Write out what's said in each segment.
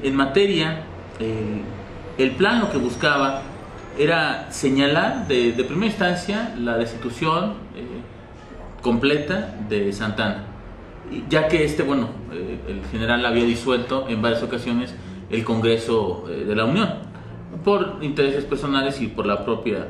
en materia, el plan lo que buscaba era señalar de primera instancia la destitución completa de Santana, ya que el general había disuelto en varias ocasiones el Congreso de la Unión por intereses personales y por la propia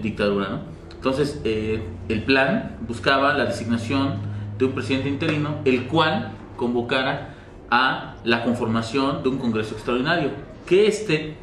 dictadura, ¿no? Entonces, el plan buscaba la designación de un presidente interino, el cual convocara a la conformación de un Congreso extraordinario, que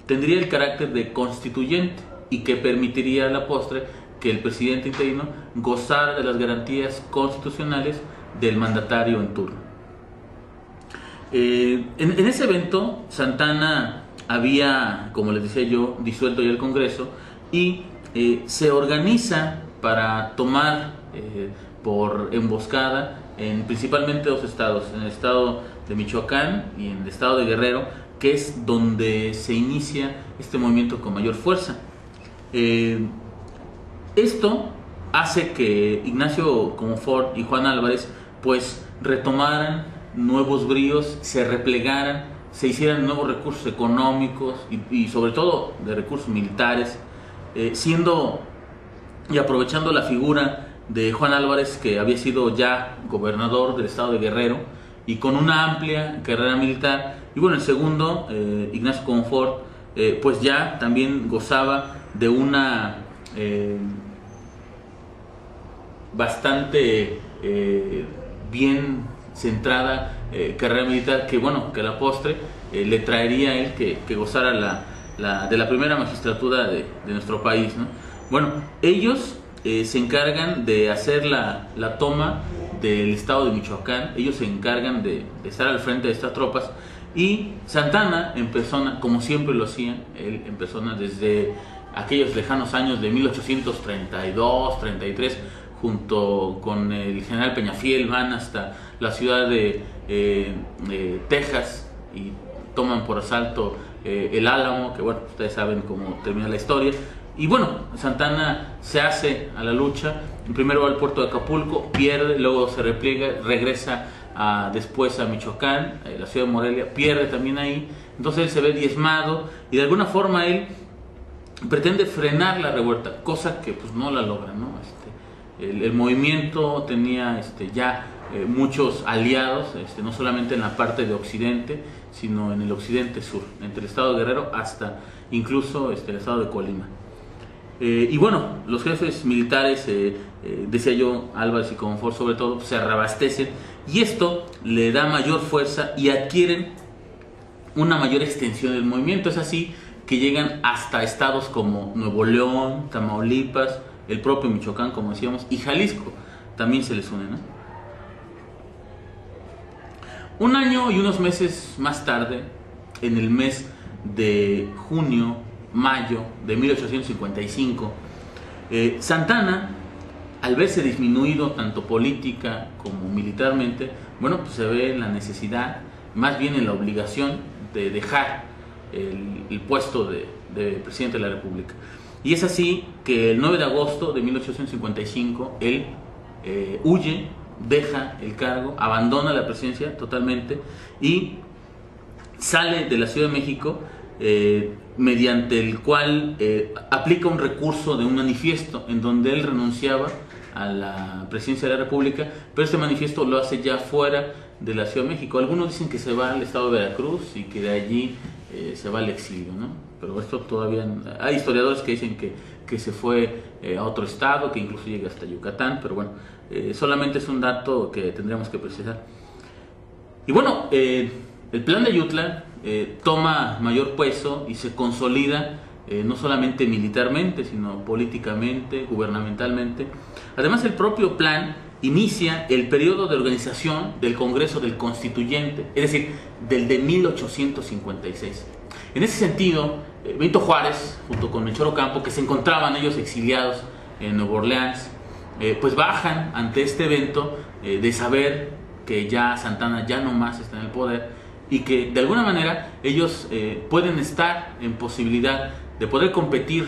tendría el carácter de constituyente y que permitiría a la postre que el presidente interino gozara de las garantías constitucionales del mandatario en turno. En ese evento, Santana había, como les decía yo, disuelto ya el Congreso y se organiza para tomar por emboscada principalmente dos estados, en el estado de Michoacán y en el estado de Guerrero, que es donde se inicia este movimiento con mayor fuerza. Esto hace que Ignacio Comonfort y Juan Álvarez pues retomaran nuevos bríos, se replegaran, se hicieran nuevos recursos económicos y sobre todo de recursos militares, siendo y aprovechando la figura de Juan Álvarez, que había sido ya gobernador del estado de Guerrero y con una amplia carrera militar. Y bueno, el segundo, Ignacio Comonfort, pues ya también gozaba de una bastante bien centrada carrera militar, que a la postre le traería a él que gozara de la primera magistratura de nuestro país, ¿no? Bueno, ellos se encargan de hacer la toma del estado de Michoacán, ellos se encargan de estar al frente de estas tropas, y Santana en persona, como siempre lo hacía, él en persona desde aquellos lejanos años de 1832-33, junto con el general Peñafiel, van hasta la ciudad de Texas y toman por asalto el Álamo, que ustedes saben cómo termina la historia. Y Santana se hace a la lucha, primero va al puerto de Acapulco, pierde, luego se repliega, regresa después a Michoacán, la ciudad de Morelia, pierde también ahí. Entonces él se ve diezmado y de alguna forma él pretende frenar la revuelta, cosa que pues no la logra, ¿no? El movimiento tenía ya muchos aliados, no solamente en la parte de occidente, sino en el occidente sur, entre el estado de Guerrero hasta incluso el estado de Colima. Los jefes militares, decía yo, Álvarez y Comonfort sobre todo, se reabastecen y esto le da mayor fuerza y adquieren una mayor extensión del movimiento. Es así que llegan hasta estados como Nuevo León, Tamaulipas, el propio Michoacán, como decíamos, y Jalisco también se les une, ¿no? Un año y unos meses más tarde, en el mes de junio-mayo de 1855, Santana, al verse disminuido tanto política como militarmente, pues se ve en la necesidad, más bien en la obligación de dejar el puesto de presidente de la República. Y es así que el 9 de agosto de 1855 él huye, deja el cargo, abandona la presidencia totalmente y sale de la Ciudad de México, mediante el cual aplica un recurso de un manifiesto en donde él renunciaba a la presidencia de la República, pero este manifiesto lo hace ya fuera de la Ciudad de México. Algunos dicen que se va al estado de Veracruz y que de allí se va al exilio, ¿no? Pero esto todavía hay historiadores que dicen que se fue a otro estado, que incluso llega hasta Yucatán, pero solamente es un dato que tendríamos que precisar. Y el plan de Ayutla toma mayor peso y se consolida no solamente militarmente, sino políticamente, gubernamentalmente. Además, el propio plan inicia el periodo de organización del Congreso del Constituyente, es decir, del de 1856. En ese sentido, Benito Juárez, junto con Melchor Ocampo, que se encontraban ellos exiliados en Nueva Orleans, pues bajan ante este evento de saber que ya Santana ya no más está en el poder y que de alguna manera ellos pueden estar en posibilidad de poder competir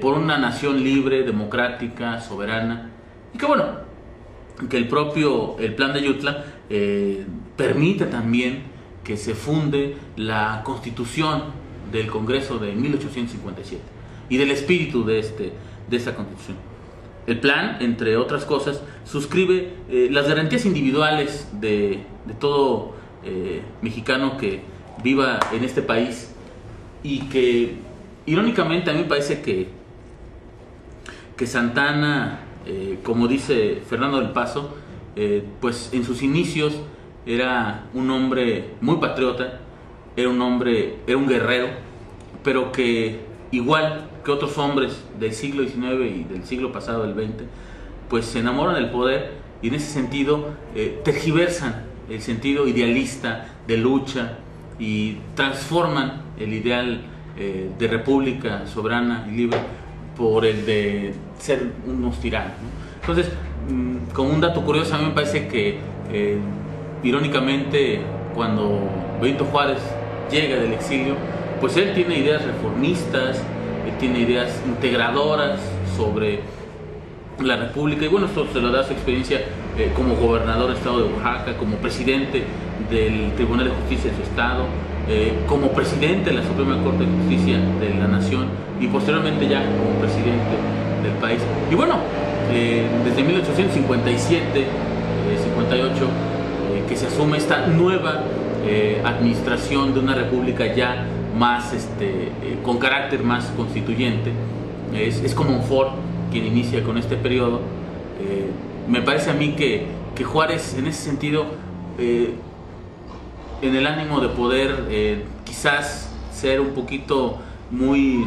por una nación libre, democrática, soberana, y que el plan de Ayutla permite también que se funde la Constitución del Congreso de 1857 y del espíritu de esta Constitución. El plan, entre otras cosas, suscribe las garantías individuales de todo mexicano que viva en este país, y que irónicamente a mí me parece que Santa Anna, como dice Fernando del Paso, pues en sus inicios era un hombre muy patriota, era un guerrero, pero que igual que otros hombres del siglo XIX y del siglo pasado, del XX, pues se enamoran del poder y en ese sentido tergiversan el sentido idealista de lucha y transforman el ideal de república soberana y libre por el de ser unos tiranos, ¿no? Entonces, como un dato curioso, a mí me parece que irónicamente, cuando Benito Juárez llega del exilio, pues él tiene ideas reformistas, él tiene ideas integradoras sobre la República, y bueno, esto se lo da su experiencia como gobernador del estado de Oaxaca, como presidente del Tribunal de Justicia de su estado, como presidente de la Suprema Corte de Justicia de la Nación y posteriormente ya como presidente del país. Y bueno, desde 1857, 58, que se asume esta nueva administración de una república ya más con carácter más constituyente. Es Comonfort quien inicia con este periodo. Me parece a mí que Juárez, en ese sentido, en el ánimo de poder quizás ser un poquito muy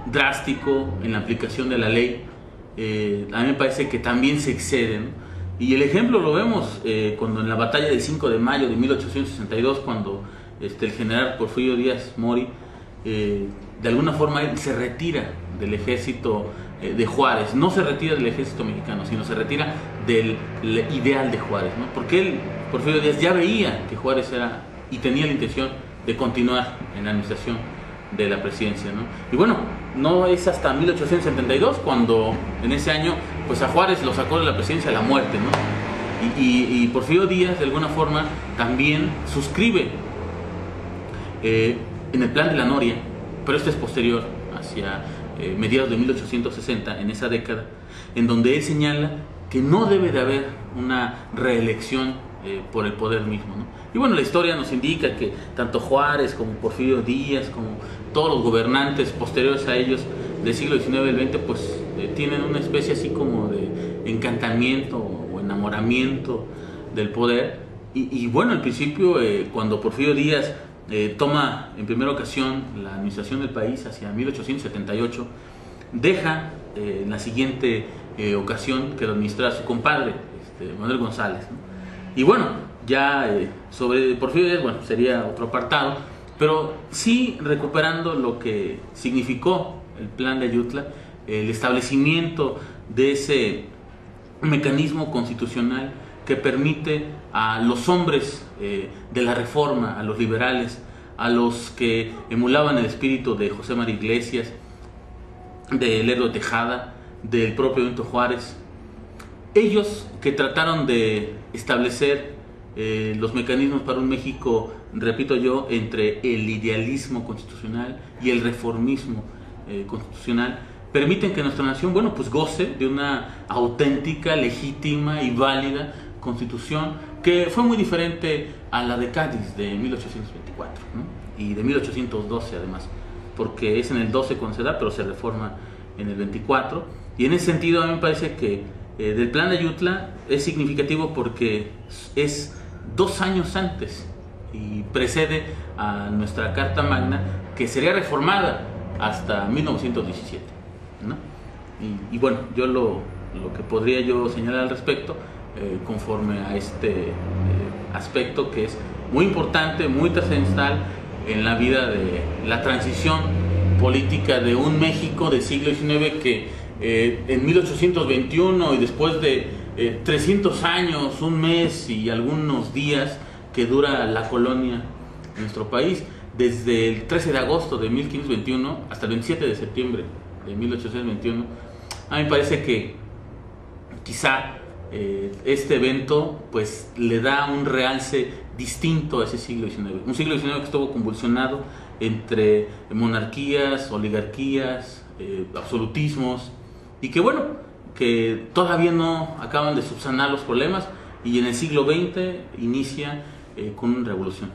drástico en la aplicación de la ley, a mí me parece que también se excede, ¿no? Y el ejemplo lo vemos cuando en la batalla del 5 de mayo de 1862, cuando el general Porfirio Díaz Mori, de alguna forma él se retira del ejército de Juárez, no se retira del ejército mexicano, sino se retira del ideal de Juárez, ¿no? Porque él, Porfirio Díaz, ya veía que Juárez era y tenía la intención de continuar en la administración de la presidencia, ¿no? Y bueno, no es hasta 1872 cuando en ese año pues a Juárez lo sacó de la presidencia a la muerte, ¿no? Y Porfirio Díaz de alguna forma también suscribe en el plan de la Noria, pero este es posterior, hacia mediados de 1860, en esa década, en donde él señala que no debe de haber una reelección por el poder mismo, ¿no? Y bueno, la historia nos indica que tanto Juárez como Porfirio Díaz, como todos los gobernantes posteriores a ellos del siglo XIX y del XX, pues tienen una especie así como de encantamiento o enamoramiento del poder. Y bueno, al principio, cuando Porfirio Díaz toma en primera ocasión la administración del país hacia 1878, deja en la siguiente ocasión que lo administrara su compadre, Manuel González, ¿no? Y bueno, ya sobre Porfirio Díaz, bueno, sería otro apartado, pero sí recuperando lo que significó el plan de Ayutla, el establecimiento de ese mecanismo constitucional que permite a los hombres de la Reforma, a los liberales, a los que emulaban el espíritu de José María Iglesias, de Lerdo de Tejada, del propio Benito Juárez, ellos que trataron de establecer los mecanismos para un México, repito yo, entre el idealismo constitucional y el reformismo constitucional, permiten que nuestra nación, bueno, pues goce de una auténtica, legítima y válida constitución que fue muy diferente a la de Cádiz de 1824, ¿no? Y de 1812 además, porque es en el 12 cuando se da, pero se reforma en el 24. Y en ese sentido a mí me parece que del plan de Ayutla es significativo porque es 2 años antes y precede a nuestra Carta Magna, que sería reformada hasta 1917, ¿no? Y bueno, yo lo que podría yo señalar al respecto, conforme a este aspecto que es muy importante, muy trascendental en la vida de la transición política de un México del siglo XIX que en 1821 y después de 300 años, un mes y algunos días que dura la colonia en nuestro país, desde el 13 de agosto de 1521 hasta el 27 de septiembre de 1821, a mí me parece que quizá este evento pues le da un realce distinto a ese siglo XIX. Un siglo XIX que estuvo convulsionado entre monarquías, oligarquías, absolutismos, y que bueno, que todavía no acaban de subsanar los problemas, y en el siglo XX inicia con una revolución.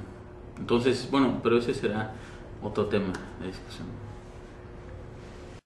Entonces, bueno, pero ese será otro tema de discusión.